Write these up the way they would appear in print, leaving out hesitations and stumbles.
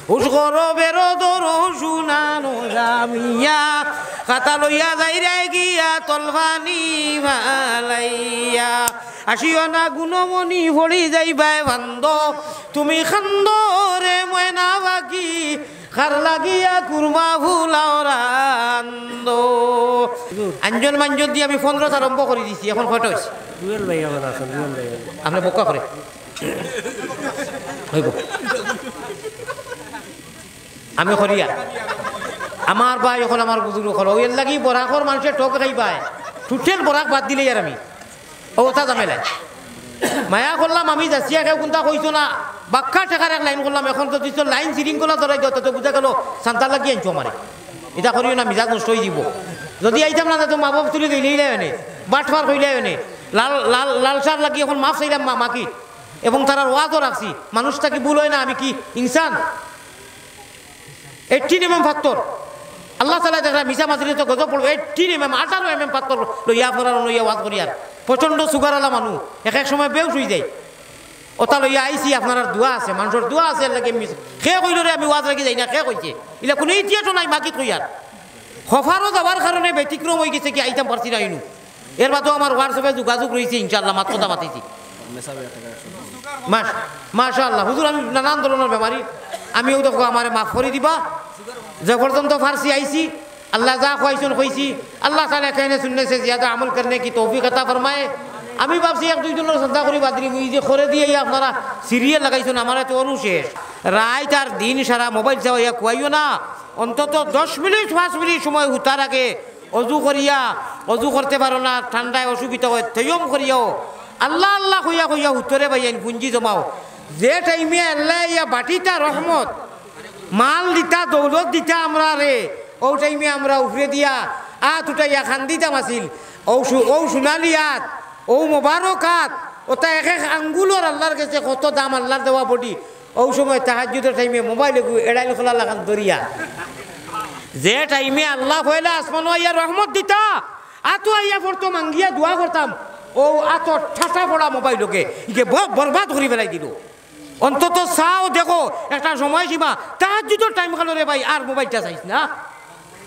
হুস করো বেরো দরো শুনানো জামিয়া খাতা লইয়া যাইরে গিয়া তলবানি ভালাইয়া আসিও না গুণমণি ভরি যাইবাই বান্দ তুমি খান্দ রে ময়না বাকি খার লাগিয়া কুরমা ভুলাও রান্দ আঞ্জন মাঞ্জন দিয়ে আমি 15 আরম্ভ করে দিছি এখন কয়টা হয়েছে দুয়েল ভাই আমার আছেন দুয়েল ভাই আপনি বোকা করে হইব আমি করিয়া আমার ভাই এখন আমার বুজুর্গ হল ওই লাগি বরাকর মানুষের ঠক খাইবাই টোটেল বরাক বাদ দিলে আর আমি ও কথা জামেলাই মায়া করলাম আমি যাচ্ছিয়া কেউ কোনটা কইছো না বাক্কা টেকার এক লাইন করলাম এখন তো দিচ্ছ লাইন শৃঙ্খলা ধরাই দিও তো বুঝা গেল সান্তার লাগিয়ে আনছো আমারে এটা করিও না মিজাজ নষ্ট হয়ে দিব যদি আইতাম না তো মা বাপ তুলে গেলেই এনে বাটফার কইলে এনে লাল লাল লাল সার লাগিয়ে এখন মাফ চাইলাম মাকি এবং তার ওয়াজও রাখছি মানুষটা কি ভুল হয় না আমি কি ইনসান 18 mm পাত্তর আল্লাহ তাআলা দেখা মিশা মাঝিরে তো গজব পড়বে 18 mm 18 mm পাত্তর লইয়া আপনারা লইয়া ওয়াজ করিয়ার প্রচন্ড সুগার আলা মানুষ এক এক সময় বেউস হয়ে যায় ওটা লইয়া আইসি আপনার দোয়া আছে মানুষের দোয়া আছে লাগে খে কইল রে আমি ওয়াজ রাখি যাই না খে কইছে ইলা কোনো ইতিহাসও নাই মাকি কইয়ার খফারও যাওয়ার কারণে ব্যতিক্রম হয়ে গেছে কি আইতাম পারছি না ইনু এর বাদেও আমার হোয়াটসঅ্যাপে যোগাযোগ রয়েছে ইনশাআল্লাহ মাত কথা মাতিছি মাশাআল্লাহ হুজুর আমি নানান ধরনের বেমারি আমিও দেখো আমারে মাফ করে দিবা যে পর্যন্ত ফার্সি আইছি अल्लाह जा ख्वाहिशों ख्वाहिशी अल्लाह ताला कहने सुनने से ज़्यादा अमल करने की तौफीक अता फरमाए আমি ভাবছি এক দুইজনের চিন্তা করি বাদরি মুই যে করে দিয়ে আপনারা সিরিয়াল লাগাইছেন আমার তো অনুশেষ রাত আর দিন সারা মোবাইল চাওয়া ইয়া খুয়াইও না অন্তত 10 মিনিট 5 মিনিট সময় হুতার আগে অজু করিয়া অজু করতে পারো না ঠান্ডায় অসুবিধা হয় তৈয়ম করিয়াও আল্লাহ আল্লাহ কইয়া কইয়া হুতরে বাইন পুঞ্জি জমাও যে টাইমে আল্লাহ ইয়া বাটিটা রহমত মাল দিতা দৌলত দিতা আমরা রে ও টাইমে আমরা উফরে দিয়া উঠাইয়া খান দিতাম আসিল ও সোনালিয়াত ও মোবারকাত ওটা এক এক আঙ্গুলর আল্লাহর কাছে কত দাম আল্লাহর দেওয়া বডি ও সময় তাহাজ্জুদের টাইমে মোবাইল এড়াইল খোলা লাগান দরিয়া যে টাইমে আল্লাহ হইলে আসমান ইয়া রহমত দিতা আতো আইয়া পড়তো মাঙ্গিয়া দোয়া করতাম ও আতো ঠাটা পড়া মোবাইলকে ইকে বরবাদ করে ফেলাই দিল অন্তত চাও দেখো একটা সময় সীমা তাহাজ্জুদের টাইম খালো রে ভাই আর মোবাইলটা চাইছ না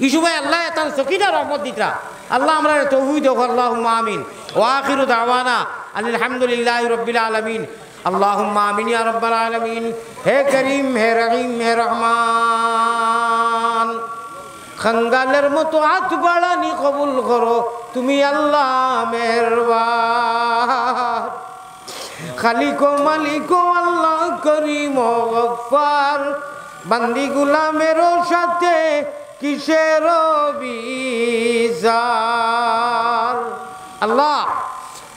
এই সময় আল্লাহ তার সকিনা রহমত দিতা আল্লাহ আমরা তৌফিক দাও আল্লাহুম্মা আমিন ওয়া আখিরু দাওয়ানা আলহামদুলিল্লাহি রাব্বিল আলামিন আল্লাহুম্মা আমিন ইয়া রাব্বাল আলামিন হে করিম হে রহিম হে রহমান খঙ্গালের মতো হাত বাড়ানি কবুল করো তুমি আল্লাহ মেহেরবান খালিকো মালিকো আল্লাহ করিম ও গফফার বান্দি গোলামের সাথে কিসের বিচার আল্লাহ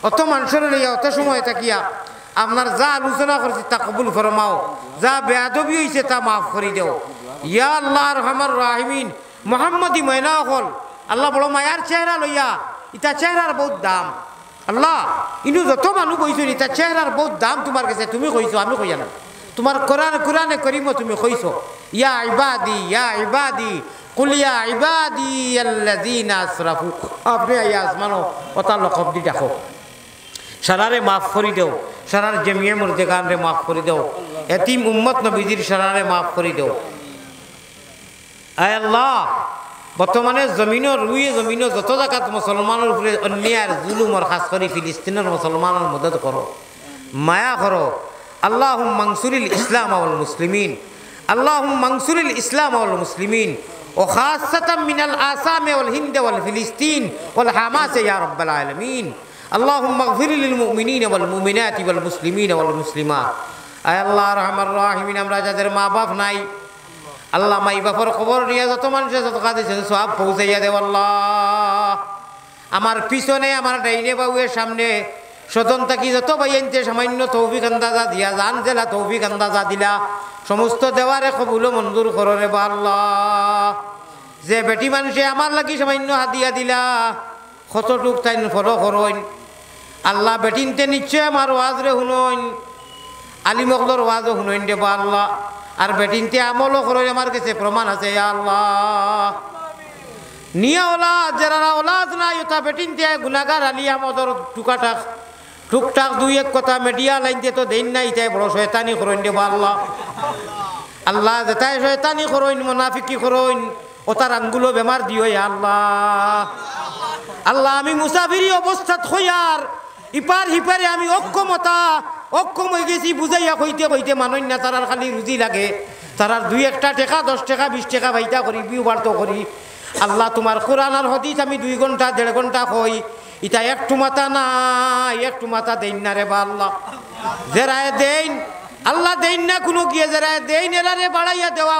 অত মানুষের লইয়া অত সময় থাকিয়া আপনার যা আলোচনা করছি তা কবুল ফরমাও যা বেয়াদবি হয়েছে তা মাফ করে দেও ইয়া আল্লাহ রহমান রাহিমিন মোহাম্মদী ময়না হল আল্লাহ বড় মায়ার চেহারা লইয়া ইটা চেহারার বহুত দাম আল্লাহ ইনু যত মানুষ কইছো ইটা চেহারার বহুত দাম তোমার কাছে তুমি কইছো আমি কইয়া না তোমার কোরআনে করিম তুমি কইছো ইয়া ইবাদি কুল ইয়া ইবাদি আল্লাযীনা আসরাফু আপনি ইয়া আসমানো ওটা লকব দি দেখো সারারে মাফ করে দেও সারার জমিয়ে মুর্দেগান রে মাফ করে দেও এতিম উম্মত নবীজির সারারে মাফ করে দেও আয় আল্লাহ বর্তমানে জমিনের রুইয়ে জমিনের যত জায়গাত মুসলমানের উপরে অন্যায় জুলুম আর খাস করে ফিলিস্তিনের মুসলমানের মদদ করো মায়া করো আল্লাহুম্মা আনসুরিল ইসলাম ওয়াল মুসলিমিন আল্লাহুম্মা আনসুরিল ইসলাম ওয়াল মুসলিমিন ও খাসাতাম মিনাল আসাম ওয়াল হিন্দ ওয়াল ফিলিস্তিন ওয়াল হামাস ইয়া রাব্বাল আলামিন আল্লাহুম্মা ইগফির লিল মুমিনিনা ওয়াল মুমিনাতি ওয়াল মুসলিমিনা ওয়াল মুসলিমাত আয় আল্লাহ রহমান রাহিমিন আমরা যাদের মা বাপ নাই আল্লাহ মাই বাপর খবর নিয়ে যত মানুষের যত কাঁদেছেন সব পৌঁছাইয়া দেব আল্লাহ আমার পিছনে আমার ডাইনে বাবুয়ের সামনে সদন থাকি যত বাইনতে সামান্য তৌফিক আন্দাজা দিয়া জান জেলা তৌফিক আন্দাজা দিলা সমস্ত দেওয়ারে কবুল মঞ্জুর করো রে বা আল্লাহ যে বেটি মানুষে আমার লাগি সামান্য হাদিয়া দিলা কতটুক তাই ফলো করইন আল্লাহ বেটিনতে নিশ্চয় আমার ওয়াজরে শুনইন আলিমকলর ওয়াজও শুনইন রে বা আল্লাহ আর বেটিনতে আমলও করইন আমার কাছে প্রমাণ আছে ইয়া আল্লাহ নিয়া ওলাদ যারা ওলাদ নাই ওটা বেটিনতে গুনাহগার আলিয়া মদর টুকটাক দুই এক কথা মিডিয়া লাইনতে তো দেন নাই তাই বড় শয়তানি করইন রে বা আল্লাহ আল্লাহ যেটাই শয়তানি করইন মুনাফিকি করইন ও তার আঙ্গুলো বেমার দিও ইয়া আল্লাহ। আল্লাহ আমি মুসাফিরি অবস্থাত হইয়ার ইপার হিপারে আমি অক্ষম হয়ে গেছি, বুঝাইয়া কইতে কইতে মানই না, তারার খালি রুজি লাগে, তারার 2-1 টাকা 10 টাকা 20 টাকা ভাইটা করি বিউ বার্ত করি। আল্লাহ তোমার কোরআন আর হাদিস আমি 2 ঘন্টা 1.5 ঘন্টা কই, এটা একটু মাথা নাই, একটু মাথা দেন না রে বা আল্লাহ। যারায় দেন আল্লাহ দেন না কোনো গিয়ে, যারায় দেন এরারে বাড়াইয়া দেওয়া,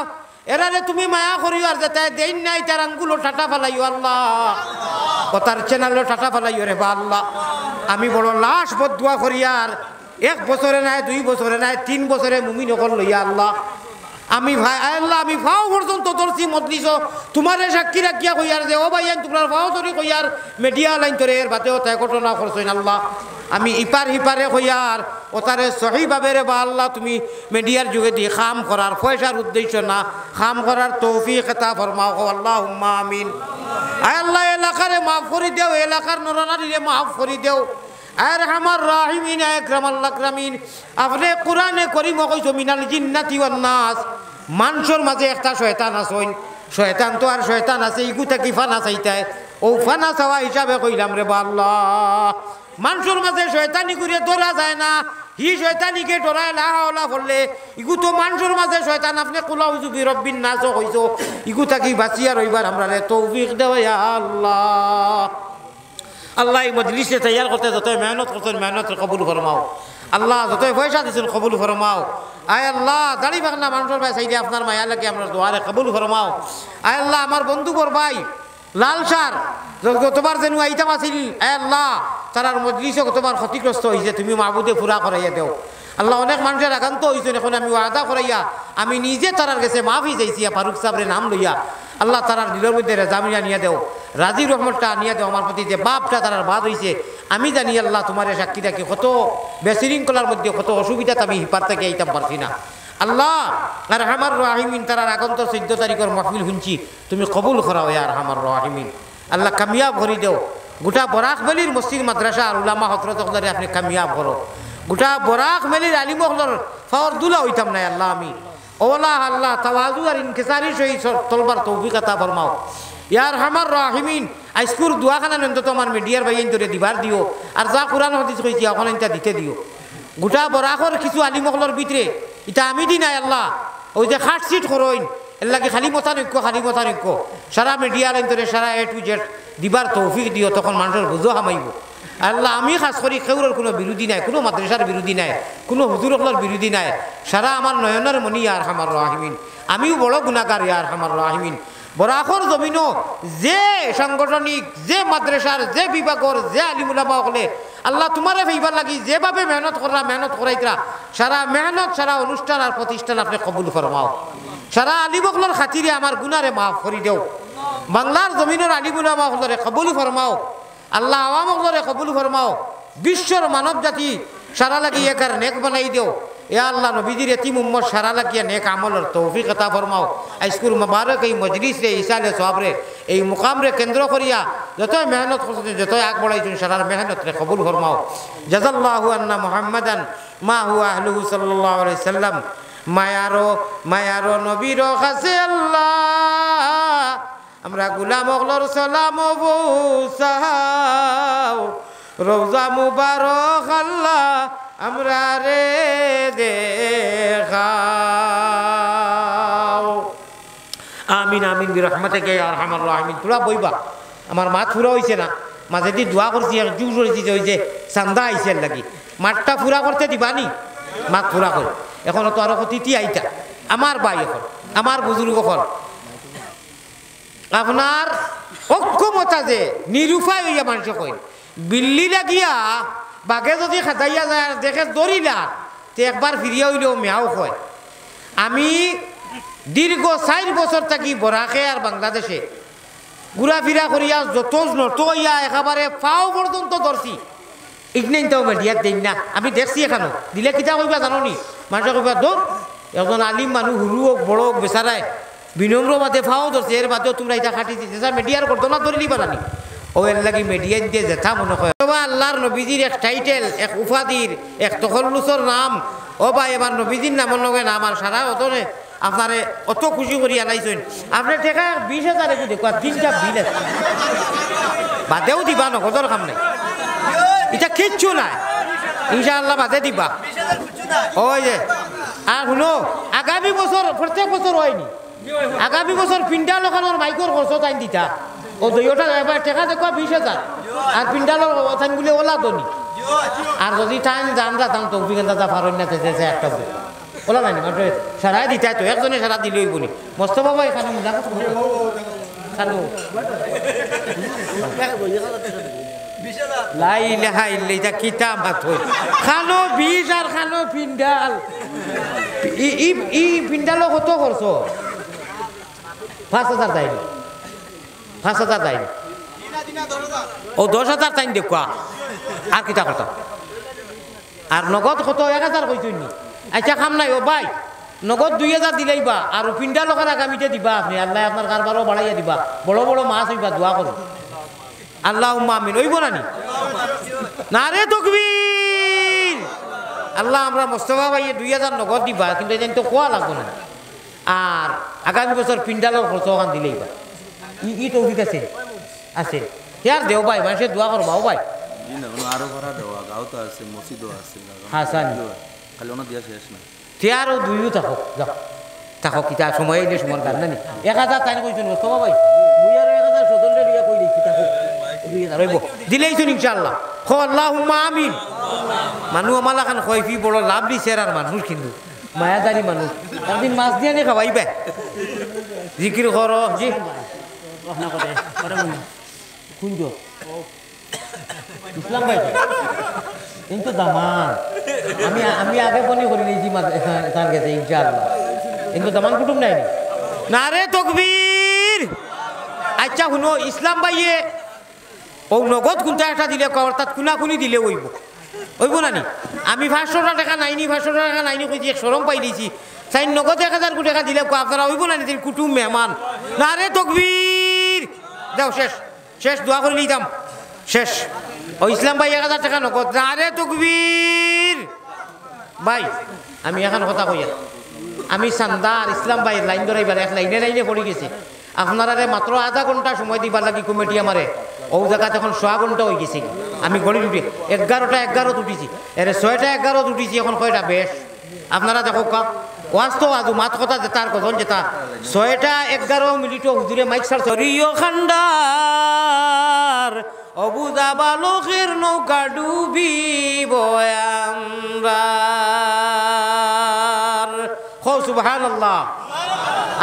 এরারে তুমি মায়া করিও, আর যেটায় দেন নাই তার আঙ্গুলো টাটা ফেলাইও আল্লাহ, কথার চ্যানেলও টাটা ফেলাইও রে বা আল্লাহ। আমি বড় লাশ বদুয়া করি, আর 1 বছরে নাই 2 বছরে নাই 3 বছরে মুমিন হল লইয়া আল্লাহ। আমি ভাই আল্লাহ আমি ভাও পর্যন্ত ধরছি মজলিস তোমারে সাক্ষী রাখিয়া কইয়ার যে ও ভাই তোমার ভাও ধরে কইয়ার মিডিয়া লাইন ধরে এর বাতেও তাই ঘটনা করছেন আল্লাহ। আমি ইপার হিপারে কইয়ার ও তারে সহিভাবে রে বা আল্লাহ তুমি মিডিয়ার যুগে দিয়ে খাম করার পয়সার উদ্দেশ্য না, খাম করার তৌফিক আতা ফরমাও আল্লাহুম্মা আমিন। আয় আল্লাহ এলাকারে মাফ করে দেও, এলাকার নরনারীরে মাফ করে দেও। আর আমার রাহিমিন আকরামাল আকরামিন, আপনি কোরআনে করিম কইছো মিনাল জিন্নাতি ওয়ান নাস, মানুষের মাঝে একটা শয়তান আছেন, শয়তান তো আর শয়তান আছে, ইগুতা কি ফানা চাইতায়, ও ফানা চাওয়া হিসাবে কইলাম রে বা আল্লাহ। মানুষের মাঝে শয়তানি করে ধরা যায় না, হি শয়তানিকে ডরায় লাহাওলা করলে ইগু তো মানুষের মাঝে শয়তান। আপনি কুলা হুজুবি রব্বিন নাস কইছো, ইগুতা কি বাঁচিয়া রইবার আমরা তৌফিক দেও ইয়া আল্লাহ। আল্লাহ এই মজলিসে তৈয়ার করতে যতই মেহনত করতেন মেহনত কবুল ফরমাও আল্লাহ, যতই পয়সা দিচ্ছেন কবুল ফরমাও। আয় আল্লাহ দাড়ি বাগনা মানুষের ভাই সাইডে আপনার মায়া লাগে আমরা দোয়ারে কবুল ফরমাও। আয় আল্লাহ আমার বন্ধুবর ভাই লাল সার গতবার যেন আইতাম আসিল, আয় আল্লাহ তারার মজলিসে গতবার ক্ষতিগ্রস্ত হয়েছে, তুমি মাহবুদে পুরা করাইয়া দেও আল্লাহ। অনেক মানুষের আগান্ত হয়েছেন, এখন আমি ওয়াদা করাইয়া আমি নিজে তারার কাছে মাফি চাইছি ফারুক সাহেবের নাম লইয়া আল্লাহ তারার দিলের মধ্যে রেজামিয়া নিয়ে দেও, রাজি রহমতটা নিয়ে দেও। আমার প্রতি যে বাপটা তারার বাদ হয়েছে আমি জানি আল্লাহ তোমার সাক্ষী রাখি কত বেশৃঙ্খলার মধ্যে কত অসুবিধাতে আমি হিপার থেকে আইতাম পারছি না আল্লাহ। আর আমার রাহিমিন তারার আগন্ত 14 তারিখের মাহফিল শুনছি, তুমি কবুল করাও ইয়ার আমার রাহিমিন আল্লাহ, কামিয়াব ভরি দেও। গোটা বরাক ভ্যালির মসজিদ মাদ্রাসা আর উলামা হজরত হকদারে আপনি কামিয়াব করো, গোটা বরাক ভ্যালির আলিম হকদার ফাওয়ার দুলা হইতাম না আল্লাহ আমি। ওলা আল্লাহ তাওয়াজু আর ইনকিসারি সহিত তলবার তৌফিক আতা ফরমাও ইয়ার আমার রাহিমিন। আইসকুর দোয়াখানা অন্তত আমার মিডিয়ার ভাই ধরে দিবার দিও, আর যা কোরআন হাদিস কইছি এখন এটা দিতে দিও। গোটা বরাকর কিছু আলিমহলর ভিতরে এটা আমি দি নাই আল্লাহ, ওই যে খাট সিট করইন এর লাগে খালি মতা নৈক্য সারা মিডিয়া লাইন ধরে সারা A to Z দিবার তৌফিক দিও, তখন মানুষের বুঝো হামাইব আল্লাহ। আমি খাস করি খেউরের কোনো বিরোধী নাই, কোনো মাদ্রাসার বিরোধী নাই, কোনো হুজুরকলার বিরোধী নাই, সারা আমার নয়নের মনি ইয়ার হামার রাহিমিন। আমিও বড় গুণাগার ইয়ার হামার রাহিমিন। বরাকর জমিনও যে সাংগঠনিক যে মাদ্রাসার যে বিভাগর যে আলিমুলামা হলে আল্লাহ তোমারে ভাইবার লাগি যেভাবে মেহনত করাইতরা সারা মেহনত সারা অনুষ্ঠান আর প্রতিষ্ঠান আপনি কবুল ফরমাও। সারা আলিমকলর খাতিরে আমার গুনারে মাফ করি দেও। বাংলার জমিনের আলিমুলামা হলরে কবুল ফরমাও আল্লাহ, আওয়ামকলরে কবুল ফরমাও। বিশ্বর মানব জাতি সারা লাগিয়ে একার নেক বানাই দেও এ আল্লাহ। নবীজির এতিম উম্মত সারা লাগিয়া নেক আমলের তৌফিক আতা ফরমাও। আজকুর মুবারক এই মজলিস রে ইসালে সওয়াব রে এই মুকাম রে কেন্দ্র করিয়া যতই মেহনত করতে যতই আগ বড়াইছেন সারার মেহনত রে কবুল ফরমাও। জাযাল্লাহু আন্না মুহাম্মাদান মা হুয়া আহলুহু সাল্লাল্লাহু আলাইহি সাল্লাম। মায়ারো নবীর কাছে আল্লাহ আমরা গোলাম হকলর সালাম পৌঁছাও, রওজা মুবারক আল্লাহ আমরা রে দেখাও। আমিন আমিন বিরহমাতিকা ইয়া আরহামার রাহিমিন। তোরা বইবা আমার মাঠ ফুরা হইছে না, মাঝে দিয়ে দোয়া করছি জুর করেছি যে ওই যে চান্দা আইছে লাগি মাঠটা ফুরা করতে দিবানি, মাঠ ফুরা করে। এখন তো আরো তিথি আইতা আমার ভাই এখন আমার বুজুর্গ হল আপনার অক্ষমতা যে নিরুপায় হইয়া মানুষ কই বিল্লি লাগিয়া বাঘে যদি খাটাইয়া যায় দেখে দৌড়িলা তে একবার ফিরিয়া হইলেও মেয়াও হয়। আমি দীর্ঘ 4 বছর থাকি বরাকে আর বাংলাদেশে ঘুরাফিরা করিয়া যত নত হইয়া একেবারে পাও পর্যন্ত ধরছি, ইগনাইনটাও মেডিয়াত দিন না। আমি দেখছি এখানো দিলে কিতা কইবা জানো নি, মানুষ কইবা দৌড় একজন আলিম মানুষ হুরু হোক বড় হোক বেচারায় বিনম্র বাদে ফাও ধরছে, এর বাদেও তোমরা এটা খাটি দিচ্ছে স্যার মিডিয়ার করতো না ধরে নিবা জানি ও এর লাগি মিডিয়া দিয়ে জেঠা মনে হয়। আল্লাহর নবীজির এক টাইটেল এক উপাধির এক তখল্লুসর নাম ও ভাই এবার নবীজির নামের লগে না আমার সারা অতনে আপনারে অত খুশি করি আনাইছেন আপনার টেকা 20,000 একটু দেখো 3টা বিল আছে বাদেও দিবা নগদর কাম নাই এটা কিচ্ছু নাই ইনশাআল্লাহ বাদে দিবা ওই যে আর শুনো আগামী বছর প্রত্যেক বছর হয়নি আগামী বছর পিন্ডা লোকানোর মাইকর খরচ তাই দিতা ও দুইটা এবার টেকা দেখো 20,000 আর পিন্ডালোর তাই বলে ওলা দনি আর যদি টাইম জান যাতাম তো অভিজ্ঞতা পারেন না একটা ওলা নাই মানে সারাই দিতে তো একজনে সারা দিলেই বলি মস্ত বাবা এখানে খানো লাই লেহা ইল্লে এটা কিতা মাত হই খানো 20 আর খানো পিন্ডাল ই পিন্ডালো কত খরচ 5,000 দাইনি 5,000 দাইনি ও 10,000 টাইম দেখুয়া আর কিতা কথা আর নগদ কত 1,000 কইছুন নি আচ্ছা খাম নাই ও ভাই নগদ 2,000 দিলেইবা আর পিন্ডা লোকের আগামীতে দিবা আপনি আল্লাহ আপনার কারবারও বাড়াইয়া দিবা বড় বড় মাছ হইবা দোয়া করো আল্লাহুম্মা আমিন হইব না নি নারে তাকবীর আল্লাহ আমরা মোস্তফা ভাইয়ে 2,000 নগদ দিবা কিন্তু এটা তো কোয়া লাগবে না আর আগামী বছর পিন্ডালোর খরচ ওখান দিলেইবা ই তৌফিক আছে আছে ইয়ার দেও ভাই মানুষের দোয়া করবা ও ভাই আরো ভরা দেওয়া গাও তো আছে মসজিদও আছে হাসান খালি ওনা দিয়া শেষ না তেয়ারও দুইও থাকো যাও থাকো কিতা সময় এলে সময় কার না নি 1,000 তাই কইছেন মোস্তফা ভাই মুই আর 1,000 সদলে লিয়া কই দিছি থাকো 2,000 হইব দিলেইছুন ইনশাআল্লাহ খো আল্লাহুম্মা আমিন মানু আমালা খান কইফি বড় লাভ দিছে আর মানুষ কিন্তু মায়াদারি মানুষ একদিন মাছ দিয়ে নে খাওয়াইবে জিকির করো জি রহনা করে কুঞ্জ ইসলাম ভাই কিন্তু দামান আমি আগে বনি করে নিয়েছি তার কাছে ইনশাআল্লাহ কিন্তু দামান কুটুম নাই না রে তাকবীর আচ্ছা শুনো ইসলাম ভাইয়ে ও নগদ কোনটা একটা দিলে অর্থাৎ কুনাকুনি দিলে হইব না নি আমি 500 টাকা নাইনি 500 টাকা নাইনি কইছি শরম পাই দিয়েছি তাই নগদ 1,000 টাকা দিলে আপনারা হইব না নি কুটুম মেহমান না রে তাকবীর যাও শেষ শেষ দোয়া করে নিতাম শেষ ও ইসলাম ভাই 1,000 টাকা নগদ না রে তাকবীর ভাই আমি এখন কথা কইয়া আমি সান্দার ইসলাম ভাই লাইন ধরাইবার এক লাইনে পড়ে গেছি আপনারা মাত্র আধা ঘন্টা সময় দিবার লাগি কমিটি আমারে ও জায়গাতে এখন 6 ঘন্টা হয়ে গেছি আমি গড়ি উঠি 11টা 11 উঠিছি এর 6টা 11 উঠিছি এখন কয়টা বেশ আপনারা দেখো কা ওয়াজ তো আজ মাত কথা যেতার কথা যেতা 6টা 11 মিনিটও হুজুরে মাইক সার সরিও খান্ডার অবুদা বালকের নৌকা ডুবিব আমরা খো সুবহানাল্লাহ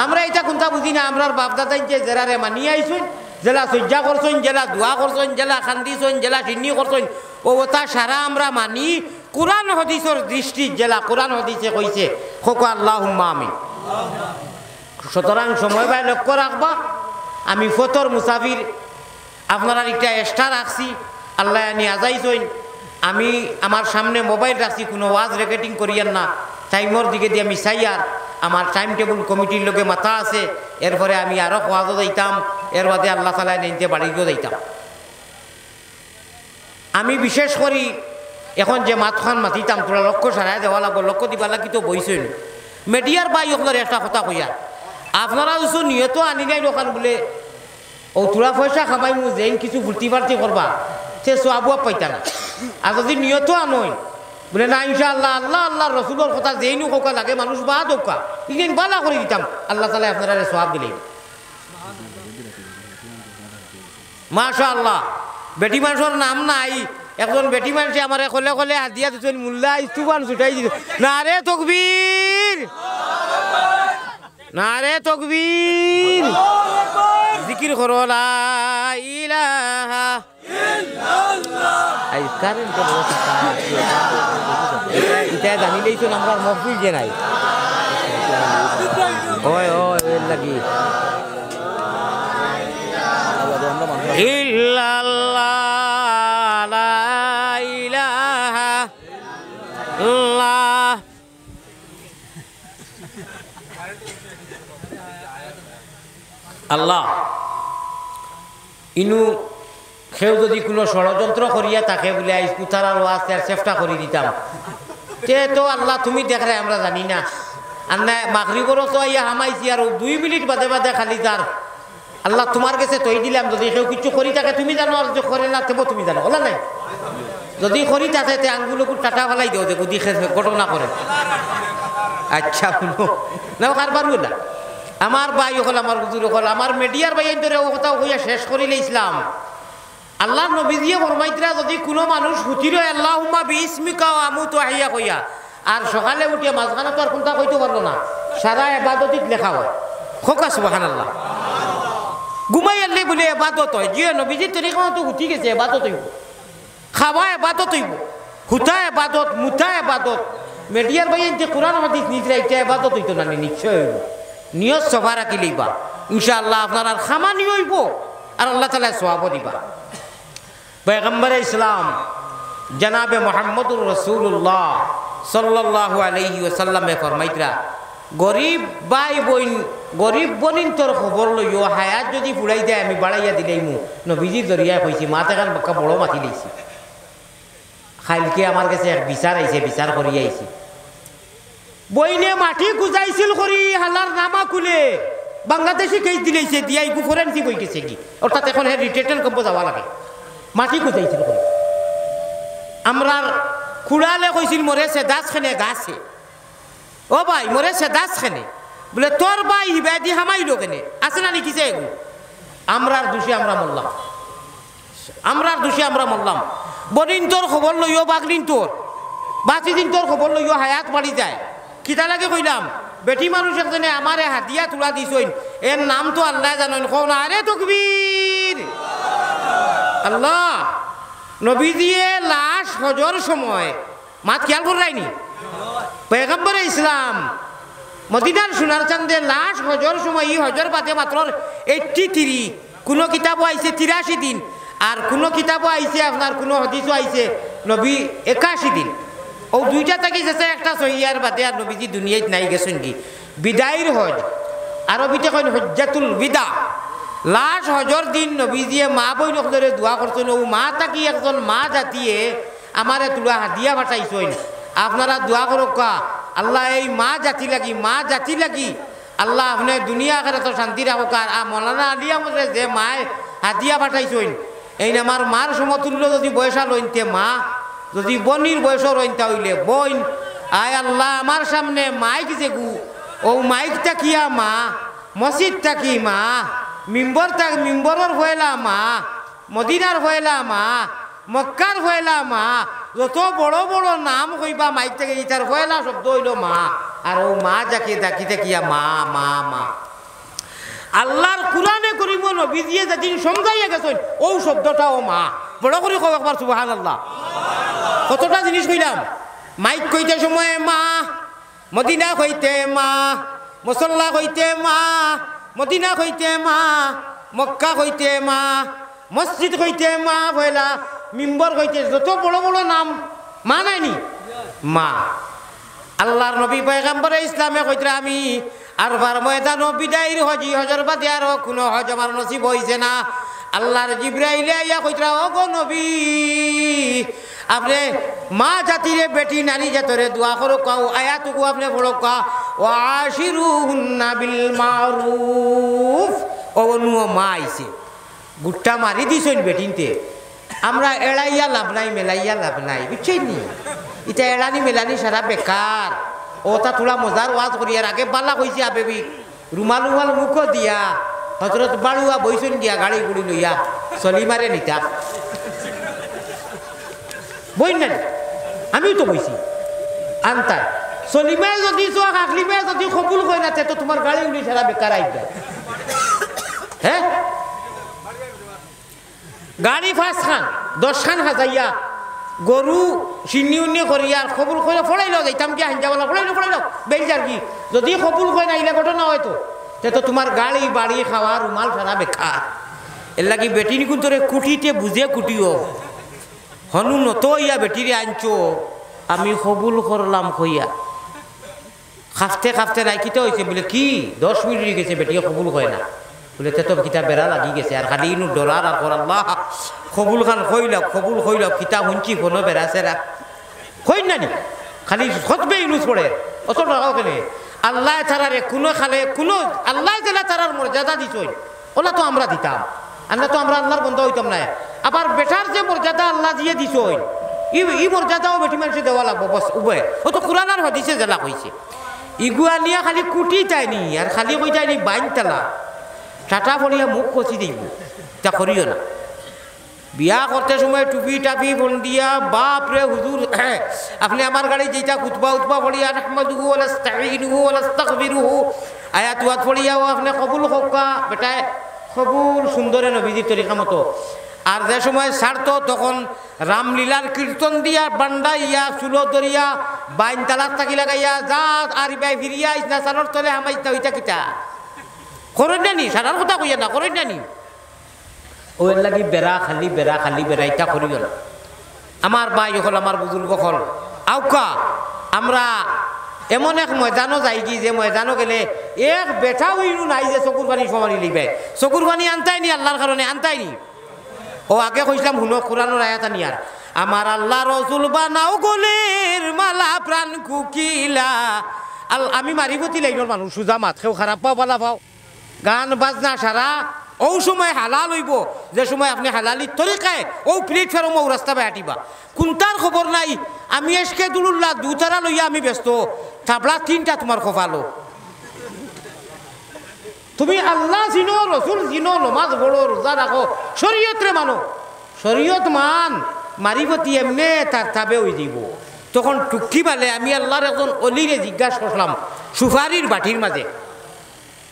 আমরা এটা কোনটা বুঝি না আমরার বাপদাদাই যে জেলারে মানিয়ে আইছুন জেলা সজ্জা করছেন জেলা দোয়া করছেন জেলা খান্দিছেন জেলা চিন্নি করছেন ও তা সারা আমরা মানি কোরআন হাদিসের দৃষ্টি জেলা কোরআন হাদিসে কইছে খোকা আল্লাহুম্মা আমিন সুতরাং সময় ভাই লক্ষ্য রাখবা আমি ফতর মুসাফির আপনারা একটা এক্সট্রা রাখছি আল্লাহ আনি আজাইছেন আমি আমার সামনে মোবাইল রাখছি কোনো ওয়াজ রেকর্ডিং করিয়েন না টাইমর দিকে দিয়ে আমি চাইয়ার আমার টাইম টেবল কমিটির লোকে মাথা আছে এরপরে আমি আরও ওয়াজও দিতাম এর বাদে আল্লাহ তাআলা নিতে বাড়িতেও দিতাম আমি বিশেষ করি এখন যে মাতখান মাতিতাম তোরা লক্ষ্য সারাই দেওয়া লাগবো লক্ষ্য দিবা লাগি তো বইছেন মিডিয়ার বাই আপনার একটা কথা কইয়া আপনারা যদি নিয়ত আনি নাই দোকান বলে ও তোরা পয়সা খামাই মু যেন কিছু ভর্তি বার্তি করবা সে সোয়াবুয়া পাইতা না আর যদি নিয়ত আনই বলে না ইনশাআল্লাহ আল্লাহ আল্লাহ রসুলের কথা যেইনু কোকা লাগে মানুষ বা দোকা ইগেন বালা করে দিতাম আল্লাহ তাআলা আপনারা সোয়াব দিলেন মাশাআল্লাহ বেটি মানুষের নাম নাই একজন বেটি মানুষে আমারে কলে কলে হাদিয়া দিতেন মোল্লা ইস্তুবান ছুটাই দিত না রে তাকবীর না রে তাকবীর জিকির করো লা ইলাহা ইল্লাল্লাহ আই কারেন্ট তো এটা জানিলেই তো আমরা মফিল যে নাই ওই ওই লাগি ইল্লাল্লাহ লা ইলাহা ইল্লাল্লাহ আল্লাহ ইনু সেও যদি কোনো ষড়যন্ত্র করিয়া তাকে বলে আইস কুতার আর ওয়াজ চেষ্টা করে দিতাম তে তো আল্লাহ তুমি দেখলে আমরা জানি না আর না মাগরিবরও তো আইয়া হামাইছি আর 2 মিনিট বাদে বাদে খালি তার আল্লাহ তোমার কাছে তৈ দিলাম যদি কেউ কিছু করি থাকে তুমি জানো আর যে করে না তেমন তুমি জানো ওলা নাই যদি করি থাকে তে আঙ্গুলকুর টাটা ফেলাই দিও যে গুদি ঘটনা করে আচ্ছা শুনো না কারবার বলা আমার ভাই হল আমার হুজুর হল আমার মিডিয়ার ভাই ধরে ও কথা হইয়া শেষ করিলে ইসলাম আল্লাহ নবীজিয়ে ফরমাইতরা যদি কোনো মানুষ হুতির আল্লাহুম্মা বিইসমিকা আমুতু আহিয়া কইয়া আর সকালে উঠিয়া মাঝখানে তো আর কোনটা কইতে পারলো না সারা ইবাদতিত লেখা হয় খোকা সুবহানাল্লাহ ঘুমাই আনলে বলে ইবাদত হয় যে নবীজির তরিকা তো উঠি গেছে ইবাদত হইব খাওয়া ইবাদত হইব হুতা ইবাদত মুতা ইবাদত মিডিয়ার ভাই যে কোরআন হাদিস নিচে এটা ইবাদত হইতো না নিশ্চয় হইব নিয়ত সভা রাখিলেইবা ইনশাআল্লাহ আপনার আর খামানি হইব আর আল্লাহ তাআলা সওয়াব দিবা পয়গম্বর ইসলাম জনাবে মুহাম্মদুর রাসূলুল্লাহ সাল্লাল্লাহু আলাইহি ওয়াসাল্লামে ফরমাইতরা গরিব ভাই বোন গরিব বনিন তোর খবর লইও হায়াত যদি ফুড়াই দেয় আমি বাড়াইয়া দিলেইমু নবীজির জরিয়া কইছি মাতে কান বাক্কা বড় মাতি লইছি খাইলকে আমার কাছে এক বিচার আইছে বিচার করি আইছি বইনে মাটি গুজাইছিল করি হালার নামা খুলে বাংলাদেশি কেস দিলেইছে দিয়াই গু ফরেনসিক হই গেছে কি অর্থাৎ এখন হে রিটেটেল কম্প যাওয়া লাগে মাটি গুজাইছিল করি আমরার খুড়ালে কইছিল মরে সে দাস খানে গাছে ও ভাই মরে সে দাস খানে বলে তোর ভাই হিবাদি হামাইলো কেনে আছে না নাকি যে এগু আমরার দোষী আমরা মরলাম আমরার দোষী আমরা মরলাম বদিন তোর খবর লইও বাগলিন তোর বাঁচি দিন তোর খবর লইও হায়াত বাড়ি যায় কিতা লাগে কইলাম বেটি মানুষ একজনে আমারে হাতিয়া তুলা দিছইন এর নাম তো আল্লাহ জানেন কও না আরে তাকবীর আল্লাহ নবীজিয়ে লাশ হজর সময় মাত খেয়াল করাইনি পয়গম্বর ইসলাম মদিনার সোনার চাঁদে লাশ হজর সময় ই হজর বাদে মাত্র 83 কোনো কিতাবও আইছে 83 দিন আর কোনো কিতাবও আইছে আপনার কোনো হাদিসও আইছে নবী 81 দিন ও দুইটা থেকে গেছে একটা সহিয়ার বাদে আর নবীজি দুনিয়ায় নাই গেছেন কি বিদায়ের হজ আরবিতে কইন হজ্জাতুল বিদা লাশ হজর দিন নবীজিয়ে মা বইন ধরে দোয়া করছেন ও মা তাকি একজন মা জাতিয়ে আমারে তুলা হাদিয়া পাঠাইছেন আপনারা দোয়া করুক আল্লাহ এই মা জাতি লাগি আল্লাহ আপনি দুনিয়া আখিরাতে শান্তি রাখুক আর মৌলানা আলী আমাদের যে মায় হাদিয়া পাঠাইছেন এই আমার মার সমতুল্য যদি বয়সা লইনতে মা যদি বনির বয়স রইনতা হইলে বইন আয় আল্লাহ আমার সামনে মাইক যে গু ও মাইকটা কিয়া মা মসজিদটা কি মা মিম্বরের হইলা মা মদিনার হইলা মা মক্কার হইলা মা যত বড় বড় নাম কইবা মাইক থেকে ইটার হইলা শব্দ হইল মা আর ও মা যাকে ডাকিতে কিয়া মা মা মা আল্লাহর কোরআনে করিম নবীজিয়ে যেদিন সমঝাইয়া গেছেন ও শব্দটাও মা বড় করে কও একবার সুবহানাল্লাহ কতটা জিনিস কইলাম মাইক কইতে সময় মা মদিনা কইতে মা মুসল্লা কইতে মা মদিনা কইতে মা মক্কা কইতে মা মসজিদ কইতে মা হইলা মিম্বর কইতে যত বড় বড় নাম মা নাইনি মা আল্লাহর নবী পয়গম্বর ইসলামে কইতে আমি আর বার ময়দান বিদায়ের হজি হজর বাদে আর কোনো হজ আমার নসিব হইছে না আল্লাহর জিবরাইলে আইয়া কইতে ও গো নবী আপনি মা জাতিরে বেটি নারী জাতরে দোয়া করো কাও আয়াতকু আপনি পড়ো কা ও আশিরুহুন্না বিল মারুফ ও নুও মা আইছে গুট্টা মারি দিছেন বেটিনতে আমরা এড়াইয়া লাভ নাই মেলাইয়া লাভ নাই বুঝছেন নি এটা এড়ানি মেলানি সারা বেকার ওটা থোড়া মজার ওয়াজ করি আর আগে বালা কইছে আবেবি রুমাল রুমাল মুখ দিয়া হজরত বাড়ুয়া বইছেন দিয়া গাড়ি গুড়ি লইয়া চলি মারে নিতা বই না আমিও তো বইছি আনতার সলিমায় যদি চোখ আকলিমায় যদি কবুল হয় না তো তোমার গাড়ি উড়ি সারা বেকার আইবে হ্যাঁ গাড়ি 5 খান 10 খান হাজাইয়া গরু চিনি উন্নি করিয়া কবুল করে ফড়াইল যাইতাম কি হাঞ্জাওয়ালা ফড়াইল বেলজার কি যদি কবুল হয় না ইলা ঘটনা হয়তো তো তোমার গাড়ি বাড়ি খাওয়া রুমাল সারা বেকার এর লাগি বেটি নিকুন তোরে কুটিতে বুঝে কুটিও হনু নত ইয়া বেটিরে আনছো আমি কবুল করলাম কইয়া খাফতে খাফতে রাইকিতে হয়েছে বলে কি 10 মিনিট গেছে বেটিয়ে কবুল হয় না বলে তো কিতা বেড়া লাগি গেছে আর খালি ইনু ডরার আর কর আল্লাহ কবুল খান কবুল হইল কিতা শুনছি কোনো বেড়া সেরা হই না নি খালি সতবে ইনুস পড়ে অত টাকাও কেনে আল্লাহ তারারে কোনো খালে কোনো আল্লাহ জেলা তারার মর্যাদা দিছই ওলা তো আমরা দিতাম আমরা তো আমরা আল্লাহর বন্ধ হইতাম না আবার বেটার যে মর্যাদা আল্লাহ দিয়ে দিছই ই মর্যাদাও বেটি মানুষে দেওয়া লাগবো বস উভয় ও তো কোরআন আর হাদিসে জেলা কইছে ইগুয়া নিয়ে খালি কুটি তাইনি আর খালি কই তাইনি বাইন তালা টাটা পড়িয়া মুখ কচি দিব তা করিও না বিয়া করতে সময় টুপি টাপি বন্দিয়া বাপ রে হুজুর আপনি আমার গাড়ি যেটা খুতবা উতবা পড়িয়া নাহমাদুহু ওয়া নাস্তাঈনুহু ওয়া নাস্তাগফিরুহু আয়াত ওয়াত পড়িয়া আপনি কবুল হকা বেটা কবুল সুন্দরে নবীজির তরিকা মতো আর যে সময় ছাড়তো তখন রামলীলার কীর্তন দিয়া বান্ডা ইয়া চুলো দরিয়া বাইন তালাক থাকি লাগাইয়া যা আর বাই ফিরিয়া ইসনা সারর তলে হামাইতা ওইটা কিতা করেন নানি সারার কথা কইয়া না করেন নানি ওর লাগি বেড়া খালি বেড়া ইটা করিও না আমার ভাই হল আমার বুজুর্গ হল আউকা আমরা এমন এক ময়দানও যাই কি যে ময়দানও গেলে এক বেঠা হইনু নাই যে চকুর পানি সমানি লিবে চকুর পানি আনতাই নি আল্লাহর কারণে আনতাই নি ও আগে কইছিলাম হুনো কোরআনের আয়াত নিয়ার আমার আল্লাহ রসুল বানাও গলের মালা প্রাণ কুকিলা আমি মারিবতি লাইনের মানুষ সুজা মাত খেও খারাপ পাও পালা পাও গান বাজনা সারা ও সময় হালাল হইব যে সময় আপনি হালালি তরিকায় ও প্লেটফর্ম ও রাস্তা বাই হাঁটিবা কোনটার খবর নাই আমি এসকে দুলুল্লাহ দুতারা লইয়া আমি ব্যস্ত থাবলা তিনটা তোমার খোফালো তুমি আল্লাহ চিনো রসুল চিনো নমাজ পড়ো রোজা রাখো শরীয়ত রে মানো শরীয়ত মান মারিবতি এমনে তার তাবে হয়ে দিব তখন টুকি পালে আমি আল্লাহর একজন অলিরে জিজ্ঞাসা করলাম সুফারির বাটির মাঝে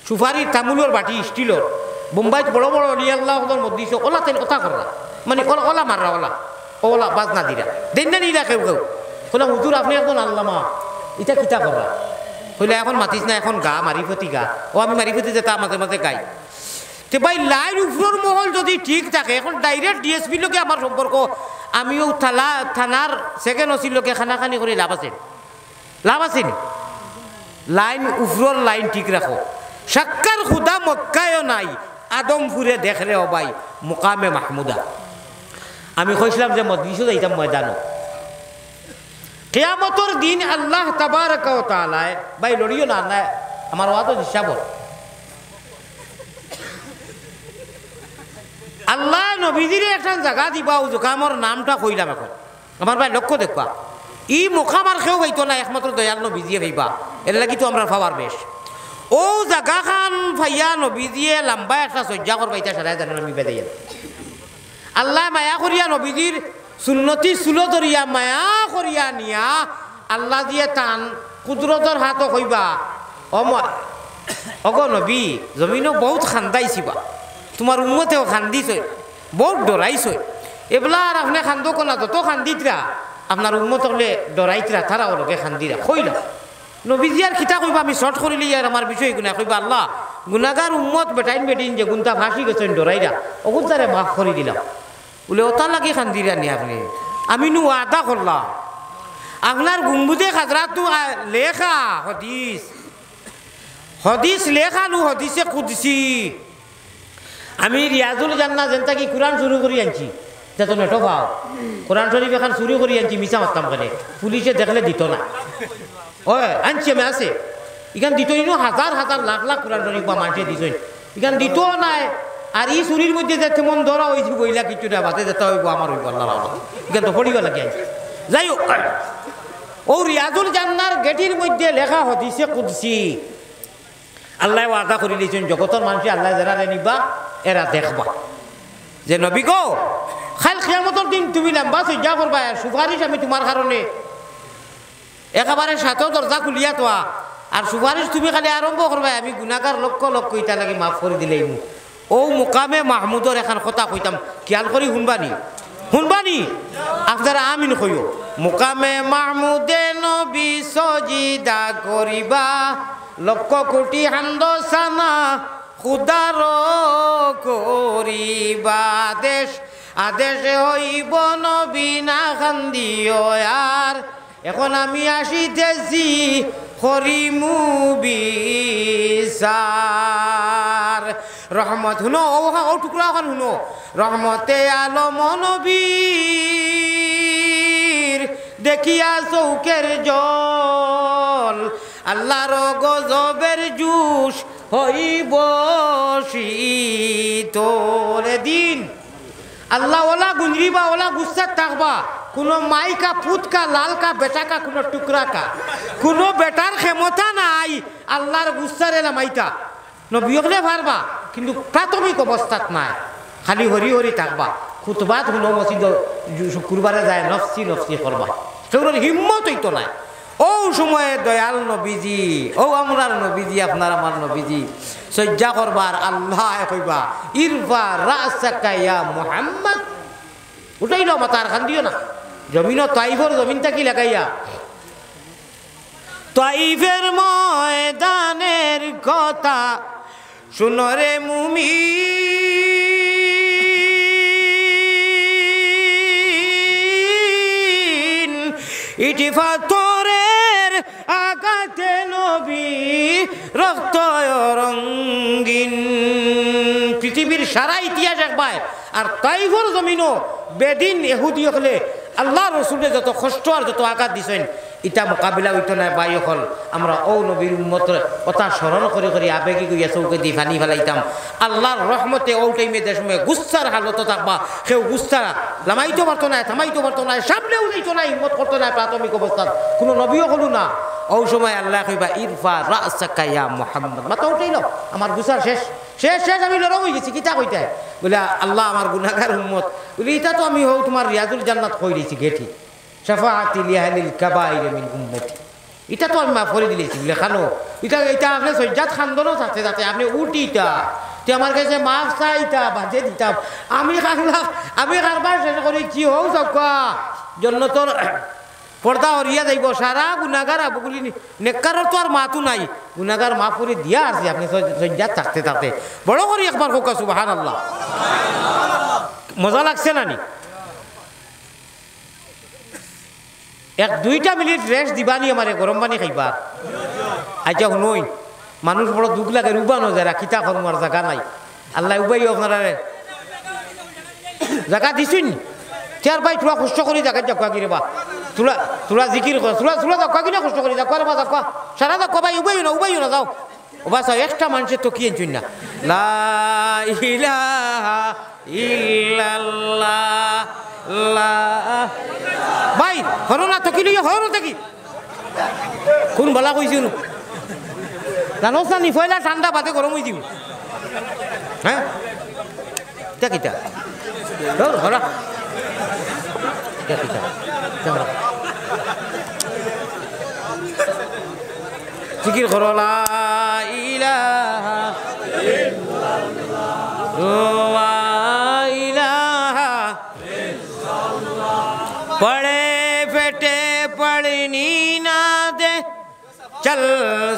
সুফারির তামুলের বাটি স্টিলের বোম্বাইত বড় বড় অলি আল্লাহ মধ্যে ওলা তেন কথা করলা মানে ওলা মাররা ওলা বাজনা দিরা দেন না নিরা কেউ বললাম হুজুর আপনি একজন আল্লামা এটা কিতা করলা হইলে এখন মাতিস না এখন গা মারিফতি গা ও আমি মারিফতি যেটা মাঝে মাঝে গাই তো ভাই লাইন উপর মহল যদি ঠিক থাকে এখন ডাইরেক্ট ডিএসপির লোকে আমার সম্পর্ক আমিও থানার সেকেন্ড ওসির লোকে খানাখানি করে লাভ আছে নি লাইন উপর লাইন ঠিক রাখো সাক্কার খুদা মক্কায়ও নাই আদমপুরে দেখলে ও ভাই মুকামে মাহমুদা আমি কইছিলাম যে মজলিসও যাইতাম ময়দানো কিয়ামতের দিন আল্লাহ তাবারক ওয়া তাআলা ভাই লড়িও না না আমার ওয়াতো হিসাব আল্লাহ নবীজির একটা জায়গা দিবা ও জোকামর নামটা কইলাম এখন আমার ভাই লক্ষ্য দেখবা ই মুখামার খেও হইতো না একমাত্র দয়াল নবীজিয়ে ভাইবা এর লাগি তো আমরা পাওয়ার বেশ ও জায়গা খান ভাইয়া নবীজিয়ে লম্বা একটা সজ্জা করবাইতা সারাই জানেন আমি বেদাইয়া আল্লাহ মায়া করিয়া নবীজির সুন্নতি চুলো ধরিয়া মায়া করিয়া নিয়া আল্লাহ দিয়ে টান কুদরতর হাতও কইবা অগ নবী জমিনও বহুত খান্দাইছিবা তোমার উন্মতেও খান্দিছ বহুত ডরাইছ এবেলা আর আপনি খান্দো কোনা যত খান্দিতরা আপনার উন্মত হলে ডরাইতরা তারা ওরকে খান্দিরা কইলা নবীজি আর খিতা কইবা আমি শর্ট করিলি আর আমার বিষয় গুণা কইবা আল্লাহ গুণাগার উম্মত বেটাইন বেটিন যে গুণটা ফাঁসি গেছেন ডরাইরা অগুন তারে মাফ করে দিলাম বলে ওটা লাগি খান্দিরা নি আপনি আমি নু আদা করলাম আপনার গুম্বুদে খাজরা তো লেখা হদিস লেখা নু হদিসে কুদসি আমি রিয়াজুল জান্নাহ যেনটা কি কোরআন শুরু করি আনছি তো নেটো পাও কোরআন শরীফ এখন শুরু করি আনছি মিশা মারতাম করে পুলিশে দেখলে দিত না ও আনছি আমি আছে ইখান দিতই নো হাজার হাজার লাখ লাখ কোরআন শরীফ বা মানুষে দিতই ইখান দিত নাই আর ই চুরির মধ্যে যে মন ধরা হয়েছি বইলা কিছু না বাতে যেতে হইব আমার হইব আল্লাহ ইখান তো পড়িব লাগে যাই হোক ও রিয়াজুল জান্নার গেটির মধ্যে লেখা হদিসে কুদসি আল্লাহ ওয়াদা করে দিয়েছেন জগতের মানুষ আল্লাহ যারা নিবা এরা দেখবা যে নবী গো খাল কিয়ামতের দিন তুমি লম্বা সজ্জা করবা সুপারিশ আমি তোমার কারণে একেবারে সাথেও দরজা খুলিয়া তোয়া আর সুপারিশ তুমি খালি আরম্ভ করবা আমি গুণাগার লক্ষ লক্ষ ইটা লাগি মাফ করে দিলেই মোক ও মুকামে মাহমুদর এখন কথা কইতাম খেয়াল করি শুনবানি আপনারা আমিন কইও মুকামে মাহমুদে নবী সজিদা করিবা লক্ষ কোটি হান্দ সানা খুদার করিবা আদেশ হইব নবী না খান্দিও আর এখন আমি আসিতেছি হরিমু বিচার রহমত শুনো ও টুকরা এখন শুনো রহমতে আলম নবীর দেখিয়া চৌকের জল আল্লাহর গজবের জুস হইব শীতল দিন আল্লাহ ওলা গুঞ্জরিবা ওলা গুস্সা থাকবা কোনো মাইকা পুতকা লালকা বেটাকা কোনো টুকরাকা কোনো বেটার ক্ষমতা নাই আল্লাহর গুস্সার এলা মাইতা নবিয়কলে পারবা কিন্তু প্রাথমিক অবস্থাত নাই খালি হরি হরি থাকবা খুতবাত হলো মসজিদ শুক্রবারে যায় নফসি নফসি করবা সেগুলোর হিম্মত হইতো নাই ও সময়ে দয়াল নবীজি ও আমরার নবীজি আপনার আমার নবীজি সজ্জা করবার আল্লাহ কইবা ইরফা রাসাকা ইয়া মুহাম্মদ উঠাইলো মাথার খান দিও না জমিন তাইফের জমিনটা কি লাগাইয়া তাইফের ময়দানের কথা শুনরে মুমিন ইটি পাথরের আঘাতে নবী রক্ত রঙ্গিন পৃথিবীর সারা ইতিহাস একবার আর তাইফের জমিনও বেদিন এহুদি হলে আল্লাহ রসুলে যত কষ্ট আর যত আঘাত দিছেন ইটা মোকাবিলা হইতো না বাই হল আমরা ও নবীর উম্মতের কথা স্মরণ করে করে আবেগি গিয়া চৌকে দিয়ে ফানি ফেলাইতাম আল্লাহর রহমতে ও টাইমে দেশমে গুস্সার হালত থাকবা সেও গুস্সা লামাইতে পারতো না থামাইতে পারতো না সামনেও যাইতো না হিম্মত করতো না প্রাথমিক অবস্থাত কোনো নবীও হলো না ও সময় আল্লাহ কইবা ইরফা রাসাকা ইয়া মুহাম্মদ মাথা উঠাইল আমার গুসার শেষ শেষ শেষ আমি লড়াও হয়ে গেছি কিতা কইতে বলে আল্লাহ আমার গুনাহগার উম্মত বলে এটা তো আমি হোক তোমার রিয়াজুল জান্নাত কই দিয়েছি গেঠি শাফাআতি লিআহলিল কাবাইর মিন উম্মতি এটা তো আমি মাফ করে দিয়েছি বলে খানো এটা আপনি সজ্জাত খান্দনও থাকতে যাতে আপনি উঠিটা তে আমার কাছে মাফ চাইতা বাজে দিতাম আমি কারবার শেষ করি কি হোক সবকা জন্য তোর পর্দা হরিয়া যাইব সারা গুনাগার আবুগুলি নেককারের তো আর মাতু নাই গুনাগার মাফ করে দিয়া আসি আপনি সজ্জাত থাকতে থাকতে বড় করি একবার হোক সুবহানাল্লাহ মজা লাগছে না নি এক দুইটা মিনিট রেস্ট দিবানি আমারে গরম পানি খাইবা আচ্ছা শুনই মানুষ বড় দুঃখ লাগে উবানো যায় কিতা করমার জায়গা নাই আল্লাহ উবাই আপনারা জায়গা দিছুন চার ভাই তোরা কষ্ট করি জায়গা যাক কি রে বা তোরা জিকির কর তোরা যাক কিনা কষ্ট করি যাক রে বা যাক সারা যাক ভাই উবাই না যাও বাস একটা মানুষের তো কি এনছুন না লা ইলাহা ইল্লাল্লাহ লা ভাই হরো না তো কি লিয়ে হরো দেখি কোন বলা কইছিস জানোস না নি ফয়লা ঠান্ডা বাদে গরম হয়ে দিবি হ্যাঁ দেখিটা হরা দেখিটা জিকির করো লা ইলাহা ইল্লাল্লাহ पड़े फेटे पड़नी ना दे चल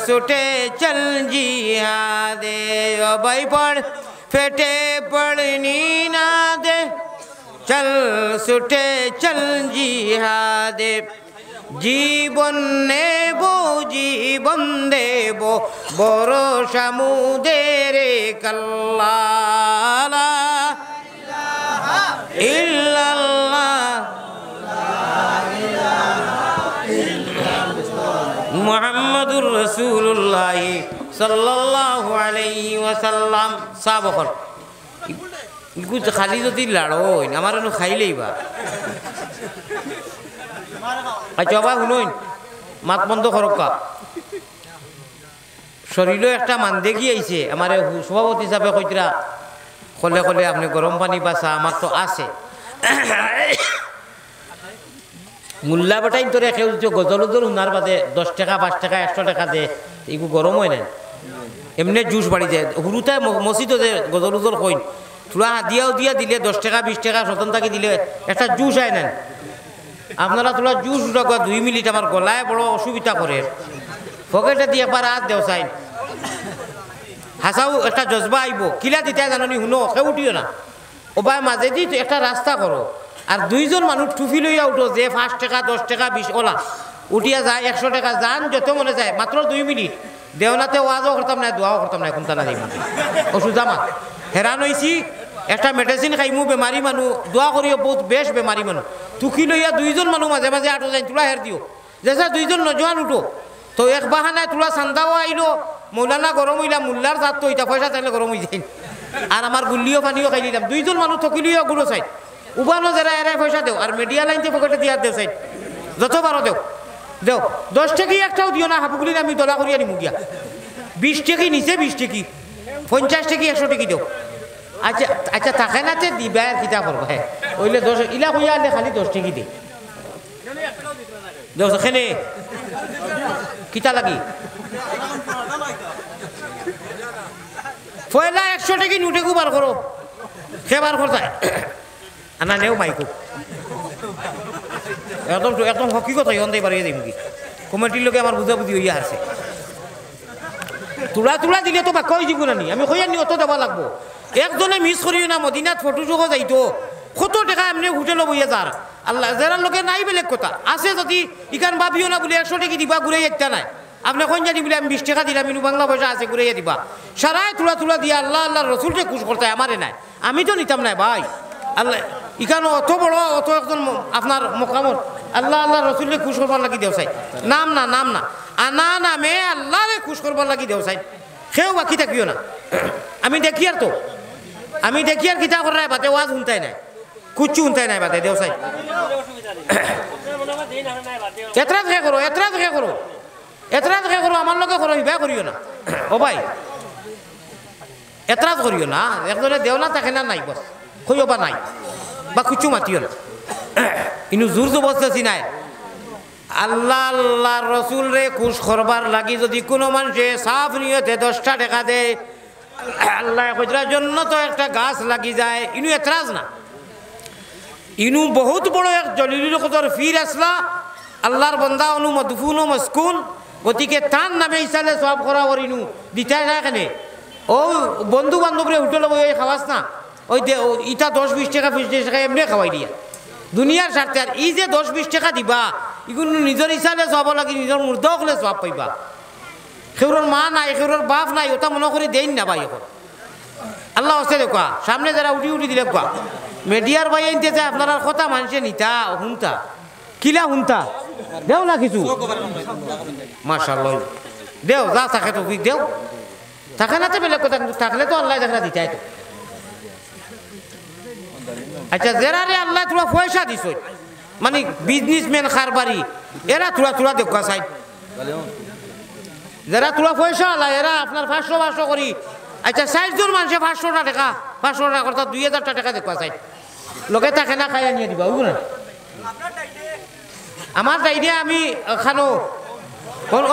सुटे चल जिहादे ओ भाई पढ़ फेटे पड़नी ना दे चल सुटे चल जिहादे জীবন নেব জীবন দেব বড় সমুদের কাল্লা ইল্লাল্লাহ মুহাম্মাদুর রাসূলুল্লাহ সাল্লাল্লাহু আলাইহি ওয়াসাল্লাম সাবকর ইগু খালি যদি লাড়ই আমার নু খাইলেইবা আচ্ছা বাবা শুনুন মাত বন্ধ করকা শরীরও একটা মান দেখি আইছে আমার সভাপতি হিসাবে কইতরা কলে কলে আপনি গরম পানি বা চা আমার তো আছে মূল্যা বেটাই তোরে কেউ গজল উজল শুনার বাদে 10 টাকা 5 টাকা 100 টাকা দে এগু গরম হয় না এমনি জুস বাড়ি যায় হুরুতে মসজিদে যে গজল উজল কইন তোরা দিয়াও দিয়া দিলে 10 টাকা 20 টাকা স্বতন্ত্রকে দিলে একটা জুস আয় নেন আপনারা তোলা জুস 2 মিনিট আমার গলায় বড় অসুবিধা করে পকেটে দিয়ে একবার হাত দেও চাই হাসাও একটা জজবা আইব কিলা দিতে জানি শুনো সে উঠিও না ও ভাই মাঝে দি একটা রাস্তা করো আর দুইজন মানুষ টুপি লইয়া উঠো যে 5 টাকা 10 টাকা 20 ওলা উঠিয়া যায় 100 টাকা যান যত মনে যায় মাত্র 2 মিনিট দেওনাতে ওয়াজও করতাম না দোয়াও করতাম না কোনটা না যাইব ওষুধ আমার হেরান হয়েছি একটা মেডিসিন খাইমু বেমারি মানুষ দোয়া করিও বহুত বেশ বেমারি মানুষ টুকি লইয়া দুইজন মানুষ মাঝে মাঝে আটো যাই তোলা হের দিও যে দুইজন নজওয়ান উঠো তো এক বাহানায় তোলা চান্দাও আইলো মৌলানা গরম হইলা মোল্লার জাত তো ইটা পয়সা চাইলে গরম হয়ে যায় আর আমার গুল্লিও পানিও খাই দিলাম দুইজন মানুষ থকিলিও গুলো চাই উবানো যারা এরাই পয়সা দেও আর মিডিয়া লাইনতে পকেটে দিয়ার দেও চাই যত পারো দেও দেও 10 টাকি একটাও দিও না হাবুগুলির আমি দলা করিয়া নিমু গিয়া 20 টাকি নিচে 20 টাকি 50 টাকি 100 টাকি দেও আচ্ছা আচ্ছা থাকে না তে দিবা আর কিতা করবো হ্যাঁ ওইলে 10 ইলা হইয়া আনলে খালি 10 টাকি দে দেও সেখানে কিতা লাগি পয়লা 100 টাকি নোটে বার করো সেবার করতায় আনা নেও মাইকো একদম একদম হকিকত হইতে পারে যাই মুখি কমিটির লোকে আমার বুঝাবুঝি হইয়া আছে তুলা দিলে তো বা কই দিব না নি আমি কইয়া নি অত দেওয়া লাগবো একজনে মিস করিও না মদিনাত ফটো যোগ যাইতো কত টাকা এমনি হোটেলে বইয়া যার আল্লাহ যারা লোকে নাই বেলেগ কথা আছে যদি ইখান ভাবিও না বলে 100 টাকি দিবা ঘুরে যাইতা নাই আপনি কোন জানি বলে আমি 20 টাকা দিলাম ইনু বাংলা পয়সা আছে ঘুরে দিবা সারাই তুলা দিয়া আল্লাহ আল্লাহ রসুলকে খুশ করতে আমারে নাই আমি তো নিতাম না ভাই আল্লাহ ইখানো অত বড় অত একজন আপনার মোকামত আল্লাহ আল্লাহ রসুলকে খুশ করবার লাগি দেও চাই নাম না আনা নামে আল্লাহরে খুশ করবার লাগি দেও চাই সেও বাকি থাকিও না আমি দেখি আর তো আমি দেখি আর কিতা করাই বাদে ওয়াজ শুনতাই নাই কুচ্ছু শুনতাই নাই বাদে দেও চাই এতরাজ হে করো আমার লগে করো হিবা করিও না ও ভাই এতরাজ করিও না একজনে দেও না তাকে না নাই বস কইও বা নাই বা কুচ্ছু মাতিও না ইনু জোর জবরদস্তি নাই আল্লাহ আল্লাহ রসুল রে খুশ করবার লাগি যদি কোনো মানুষে সাফ নিয়তে 10টা টাকা দেয় আল্লাহ কইরার জন্য তো একটা গাছ লাগি যায় ইনু এতরাজ না ইনু বহুত বড় এক জলিলুল কদর ফির আসলা আল্লাহর বান্দা অনু মদফুন ও মসকুন গতিকে তার নামে ইসালে সব করা ইনু দিতাই না কেনে ও বন্ধু বান্ধবরে হোটেলে বই খাওয়াস না ওই ইটা 10-20 টাকা 20 টাকা এমনি খাওয়াই দিয়া দুনিয়ার স্বার্থে আর এই যে 10-20 টাকা দিবা এগুলো নিজের ইসালে সব লাগি নিজের মুর্দ হলে সব পাইবা সেগুলোর মা নাই সেগুলোর বাপ নাই ওটা মনে করে দেন না ভাই এখন আল্লাহ হচ্ছে দেখুয়া সামনে যারা উঠি দিলে কোয়া মিডিয়ার ভাই আনতে চায় আপনারা কথা মানুষে নিতা শুনতা কিলা শুনতা দেও না কিছু মাশাআল্লাহ দেও যা থাকে তো দেও থাকে না তো বেলেগ কথা কিন্তু থাকলে তো আল্লাহ দেখা দিতাই তো আচ্ছা যারা রে আল্লাহ তোরা পয়সা দিছ মানে বিজনেসম্যান খারবারি এরা তোরা দেখা চাই যারা তোরা পয়সা আল্লাহ এরা আপনার 500 করি আচ্ছা 60 জন মানুষে 500 টাকা 500 টাকা অর্থাৎ 2000 টাকা দেখা চাই লোকে তাকে না খাইয়া নিয়ে দিবা বুঝলেন আমার ডাইরিয়া আমি খানো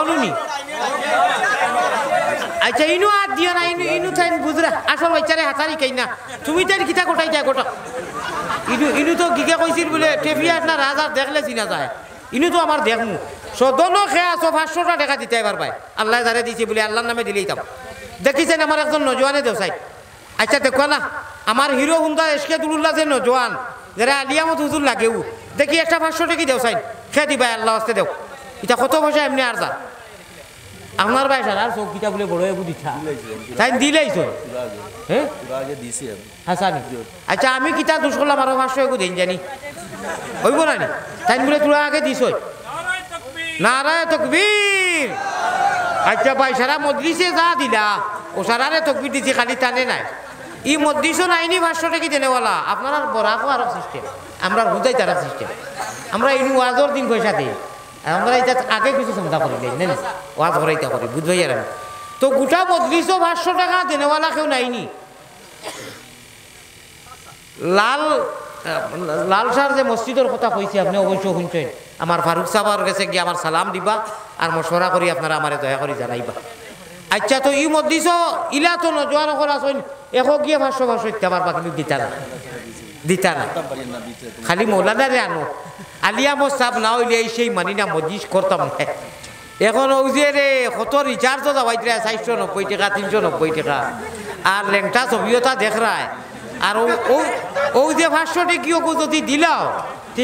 অনুনি আচ্ছা ইনু আর দিও না ইনু তাই বুঝরা আসল বাচ্চারে হাতারি খাই না তুমি তাই কিতা গোটাই যায় গোটা ইনু তো গিকে কইছিল বলে টেফিয়া না রাজার দেখলে চিনা যায় ইনু তো আমার দেখমু সদনও খেয়ে আসো 500 টাকা দিতে এবার ভাই আল্লাহ যারে দিছে বলে আল্লাহর নামে দিলেই তাম দেখিছেন আমার একজন নজওয়ানে দেও চাই আচ্ছা দেখো না আমার হিরো হুন্দা এসকে দুলুল্লাহ যে নজওয়ান যারা আলিয়ামত হুজুর লাগেও দেখি একটা 500 টাকি দেও চাই খেয়ে দিবা আল্লাহ আসতে দেও এটা কত পয়সা এমনি আর যা আপনার ভাই স্যার আর চৌকিটা বলে বড় বুঝিছা তাই দিলেই তো হ্যাঁ হাসানি আচ্ছা আমি কিতা দোষ করলাম আরো 500 এগু দিন জানি হইব না তাই বলে তোরা আগে দিস নারায় তকবীর আচ্ছা ভাই সারা মজলিসে যা দিলা ও সারারে তকবীর দিছি খালি টানে নাই ই মজলিসও নাইনি 500 টাকি দেনেওয়ালা আপনার বরাকো আরো সিস্টেম আমরা হুদাই তারা সিস্টেম আমরা ইনু ওয়াজর দিন পয়সা দিই আমরা এটা আগে কিছু চিন্তা করি না ওয়াজ ভরাইতে করি বুঝবাই আর তো গোটা মজলিসও 500 টাকা দেনেওয়ালা কেউ নাইনি লাল সার যে মসজিদের কথা কইছি আপনি অবশ্য শুনছেন আমার ফারুক সাহেবের কাছে গিয়ে আমার সালাম দিবা আর মশওয়ারা করি আপনারা আমারে দয়া করে জানাইবা আচ্ছা তো ই মজলিসও ইলা তো নজওয়ান করা আছেন এখো গিয়ে 500 দিতে পারবা কিন্তু দিতা না খালি মৌলানারে আনো আলিয়া মোসাব না হইলে সেই মানি না মজলিস করতাম না এখন ও যে রে কত রিচার্জও যাওয়াইতে 490 টাকা 390 টাকা আর লেংটা ছবিওটা দেখ রায় আর ও যে 500 টাকিও যদি দিলাও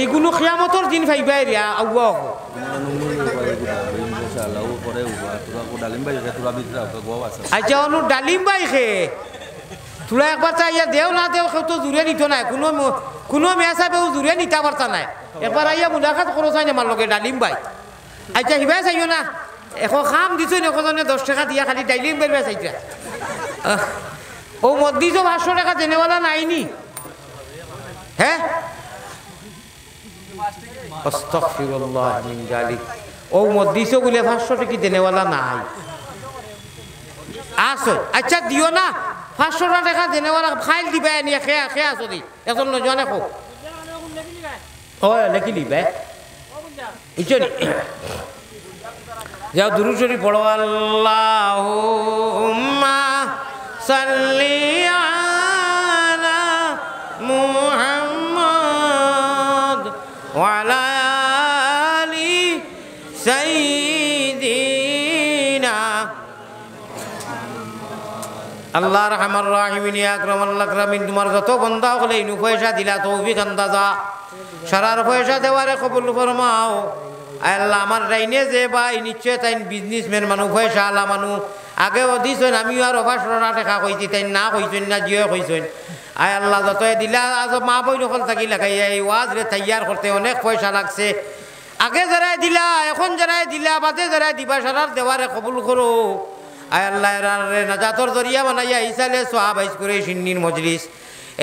এগুলো কিয়ামতের দিন পাইবাই রে আউয়া আচ্ছা অনু ডালিম বাই খে তোরা একবার চাইয়া দেও না দেও কেউ তো জুড়ে নিত নাই কোনো মেয়াসাবেও জুড়ে নিতে পারতা নাই একবার আইয়া মুলাকাত করো চাই আমার লগে ডালিম বাই আচ্ছা হিবাই চাইও না এখন খাম দিছো নি কজনে 10 টাকা দিয়া খালি ডাইলিম বেরবে চাইটা ও মদ দিছো 500 টাকা দেনেওয়ালা নাইনি হ্যাঁ আস্তাগফিরুল্লাহ মিন জালিক ও মদ দিছো বলে 500 টাকা দেনেওয়ালা নাই আসো আচ্ছা দিও না 500 টাকা দেনেওয়ালা ফাইল দিবা নিয়ে খেয়া আসো দি এখন নজনে কো ও লেখি লিবে ইচনি যাও দুরূদ শরীফ পড়ো আল্লাহুম্মা সাল্লি আলা মুহাম্মদ ওয়া আলা আলি সাইয়্যিদিনা আল্লাহ রহমান রাহিমিন ইয়া আকরামাল আকরামিন তোমার যত বান্দা হলে ইনু পয়সা দিলা তৌফিক আন্দাজা সারার পয়সা দেওয়ারে কবুল ফরমাও আল্লাহ আমার রাইনে যে ভাই নিশ্চয় তাই বিজনেসম্যান মানুষ পয়সা আলা মানুষ আগেও দিছেন আমিও আর 500 টাকা কইছি তাই না কইছেন না জিও কইছেন আয় আল্লাহ যতই দিলা আজ মা বই নকল থাকি লাগাই এই ওয়াজ রে তৈয়ার করতে অনেক পয়সা লাগছে আগে যারাই দিলা এখন যারাই দিলা বাদে যারাই দিবা সারার দেওয়ারে কবুল করো আয় আল্লাহ রে নাজাতর জরিয়া বানাইয়া ইসালে সওয়াব আইস করে সিন্নির মজলিস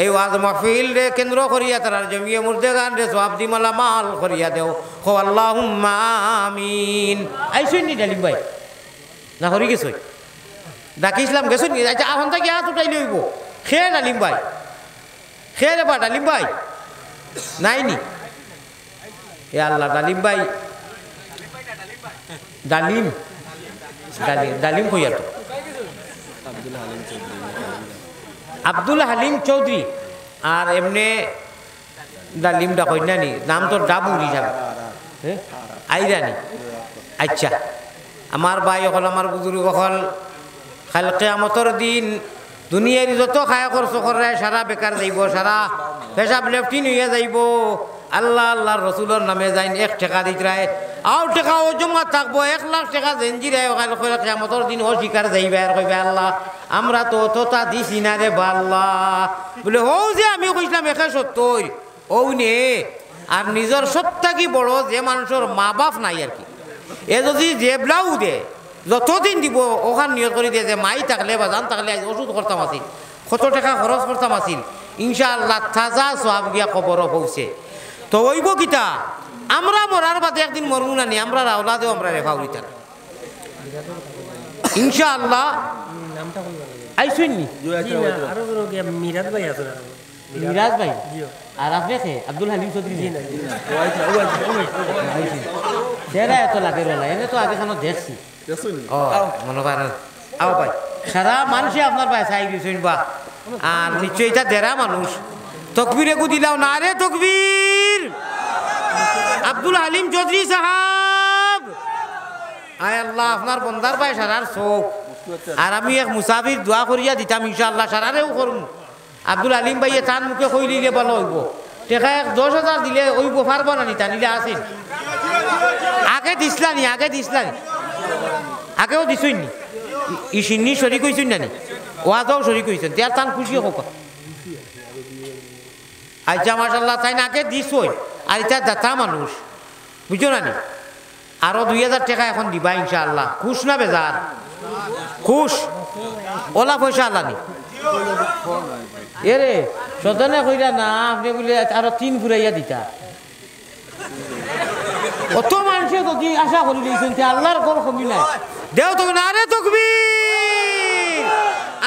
এই ওয়াজ মাহফিল রে কেন্দ্র করিয়া তার জমিয়ে মুর্দে গান রে সওয়াব দি মালা মাল করিয়া দেও খো আল্লাহুম্মা আমিন আইসুন নি ডালিম ভাই না করি গেছই ডাকিছিলাম গেছুন নি আচ্ছা এখন থেকে হাত উঠাই লইব খেয়ে ডালিম ভাই খেয়ে রে বা ডালিম ভাই নাই নি এ আল্লাহ ডালিম ভাই ডালিম ডালিম ডালিম কইয়া তো আব্দুল হালিম চৌধুরী আর এমনি ডালিমটা কইনা নি নাম তো ডাবুর হিসাবে আইরানি আচ্ছা আমার ভাই অকল আমার বুজুর্গ অকল খাল কিয়ামতর দিন দুনিয়ার যত খায় খরচ করে সারা বেকার যাইব সারা পেশাব লেফটিন হইয়া যাইব আল্লাহ আল্লাহর রসুলের নামে যাইন 1 টাকা দিতরায় আও টাকা ও জমা থাকবো 1 লাখ টাকা জেঞ্জিরায় ওখানে কিয়ামতর দিন অস্বীকার যাইবে আর কইবে আল্লাহ আমরা তো অতটা দিছি না রে আল্লাহ বলে ও যে আমি কইছিলাম 170 ও নে আর নিজের সত্তা কি বড় যে মানুষের মা বাপ নাই আর কি এ যদি জেবলাও দে যতদিন দিব ওখান নিয়ত করে দিয়ে যে মাই থাকলে বা জান থাকলে ওষুধ করতাম আসিল কত টাকা খরচ করতাম আসিল ইনশাআল্লাহ তাজা সওয়াব গিয়া খবরও পৌঁছে তো ওইব কিতা আমরা মরার বাদে একদিন মরমু না নি আমরা রাওলাদেও আমরা রেখা উড়িতাম ইনশাআল্লাহ আইসুন নি মিরাজ ভাই আছে মিরাজ ভাই আর আপনি কে আব্দুল হালিম চৌধুরী দেরা এত লাগে রলা এনে তো আগে কেন দেখছি ও মনে করেন আও ভাই সারা মানুষে আপনার ভাই চাই দিয়েছেন বা আর নিশ্চয়ই এটা দেরা মানুষ তকবীরে গু দিলাও না রে তকবীর আব্দুল হালিম চৌধুরী সাহাব আয় আল্লাহ আপনার বন্দার ভাই সারার চোখ আর আমি এক মুসাফির দোয়া করিয়া দিতাম ইনশাআল্লাহ সারারেও করুন আব্দুল হালিম ভাইয়ে তার মুখে কইলিলে ভালো হইব টেকা 10,000 দিলে ওইব পারব না নিতা নিলে আসেন আগে দিসলানি আগেও দিছই নি ইসিন্নি শরিক হইছই না নি ওয়াজও শরিক হইছেন তার তান খুশি হোক আচ্ছা মাশাআল্লাহ তাই না আগে দিছই আর এটা দাতা মানুষ বুঝো না নি আরো 2,000 টাকা এখন দিবা ইনশাআল্লাহ খুশ না বেজার খুশ ওলা পয়সা আল্লাহ নি এরে সদনে কইরা না আপনি বলে আরো 3 ফুরাইয়া দিতা কত মানুষে যদি আশা করি দিয়েছেন আল্লাহর কোন কমি নাই দেও তুমি না রে তকবীর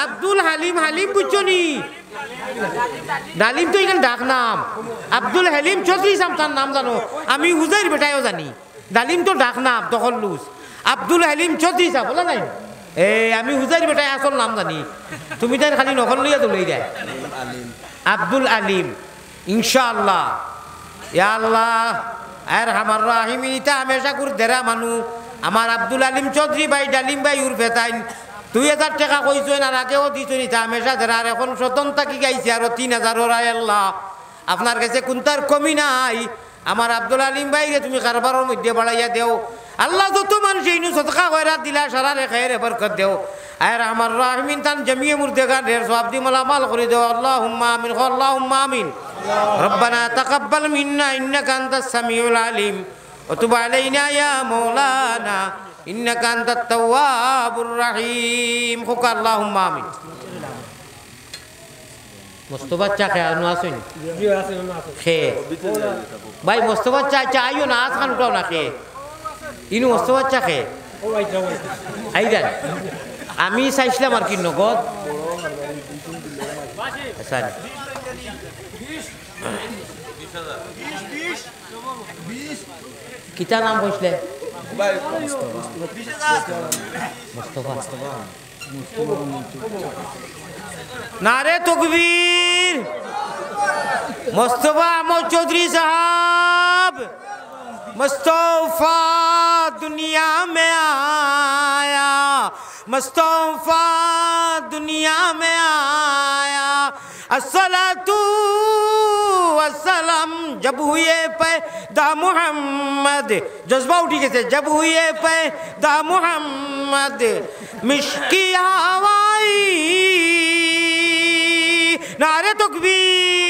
আব্দুল হালিম হালিম বুঝছো নি ডালিম তো এখানে ডাক নাম আব্দুল হালিম চৌধুরী সাম তার নাম জানো আমি হুজাইর বেটাইও জানি ডালিম তো ডাক নাম তখন লুজ আব্দুল হালিম চৌধুরী সাহ বলা নাই আমি হুজাইর বেটাই আসল নাম জানি তুমি তাই খালি নকল লইয়া তুলেই দেয় আব্দুল আলিম ইনশাআল্লাহ ইয়া আল্লাহ আর আমার রাহিমি তা হামেশা করে দেরা মানু আমার আব্দুল আলিম চৌধুরী ভাই ডালিম ভাই উর্ফে তাই 2,000 টাকা কইছেন আর আগেও দিছেন তা হামেশা দেরা আর এখন স্বতন্ত্র কি গাইছে আরো 3,000 রায় আল্লাহ আপনার কাছে কোনটার কমি নাই আমার আব্দুল আলিম ভাই রে তুমি কারবারের মধ্যে বাড়াইয়া দেও আল্লাহ যত মানুষ এইনু সদকা কইরা দিলা সারা রে খায়রে বরকত দেও আর আমার রাহমিন তান জমিয়ে মুর্দেগান ঢের সওয়াব দি মালামাল করে দেও আল্লাহুম্মা আমিন আল্লাহুম্মা আমিন ربنا تقبل منا انك انت السميع العليم وتب علينا يا مولانا ইন্নাকা আনতাত তাওয়াবুর রহিম হুকা আল্লাহুম্মা আমিন মোস্তফা চা খায় আনো আসেন জি আছে না আছে খেয়ে ভাই মোস্তফা চা চা আইও না আজ খান উঠাও না খেয়ে ইনু মোস্তফা চা খেয়ে ও ভাই যাও আই দেন আমি চাইছিলাম আর কি নগদ আচ্ছা কিতা নাম কইছিলে মোস্তফা নারে তকবীর মোস্তফা আহমদ চৌধুরী সাহাব मुस्तफ़ा दुनिया में आया मुस्तफ़ा दुनिया में आया अस्सलातु वस्सलाम जब हुए पैदा मोहम्मद जज्बा उठी के जब हुए पैदा मोहम्मद मिश्की हवाई नारे तकबीर